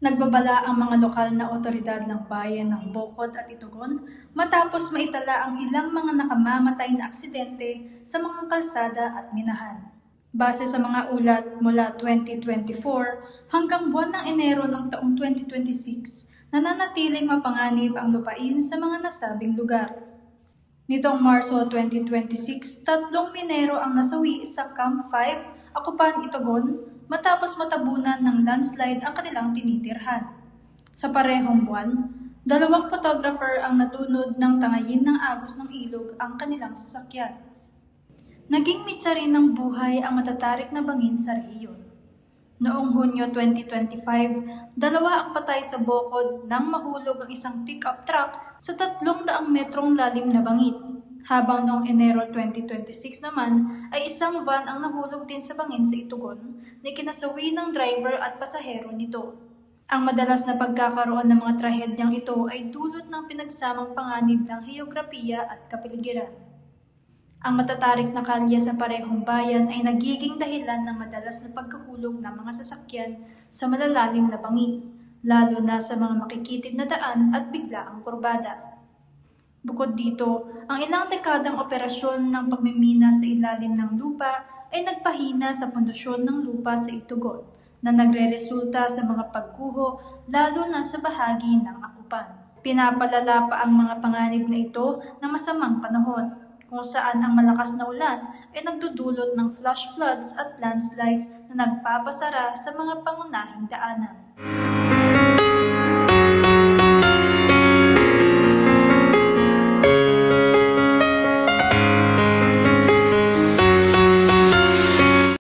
Nagbabala ang mga lokal na otoridad ng bayan ng Bocod at Itugon matapos maitala ang ilang mga nakamamatay na aksidente sa mga kalsada at minahan. Base sa mga ulat mula 2024 hanggang buwan ng Enero ng taong 2026, nananatiling mapanganib ang lupain sa mga nasabing lugar. Nitong Marso 2026, 3 Minero ang nasawi sa Camp 5, Akupan, Itugon, matapos matabunan ng landslide ang kanilang tinitirhan. Sa parehong buwan, 2 photographer ang natunod ng tangayin ng agos ng ilog ang kanilang sasakyan. Naging mitsa rin ng buhay ang matatarik na bangin sa rehiyon. Noong Hunyo 2025, 2 ang patay sa Bocod nang mahulog ang isang pick-up truck sa 300 metrong lalim na bangin. Habang noong Enero 2026 naman ay isang van ang nahulog din sa bangin sa Itugon na kinasawi ng driver at pasahero nito. Ang madalas na pagkakaroon ng mga trahedyang ito ay dulot ng pinagsamang panganib ng heograpiya at kapaligiran. Ang matatarik na kalye sa parehong bayan ay nagiging dahilan ng madalas na pagkahulog ng mga sasakyan sa malalalim na bangin, lalo na sa mga makikitid na daan at biglaang kurbada. Bukod dito, ang ilang dekadang operasyon ng pagmimina sa ilalim ng lupa ay nagpahina sa pundasyon ng lupa sa Itugon na nagreresulta sa mga pagguho lalo na sa bahagi ng Akupan. Pinapalala pa ang mga panganib na ito ng masamang panahon, kung saan ang malakas na ulan ay nagdudulot ng flash floods at landslides na nagpapasara sa mga pangunahing daanan.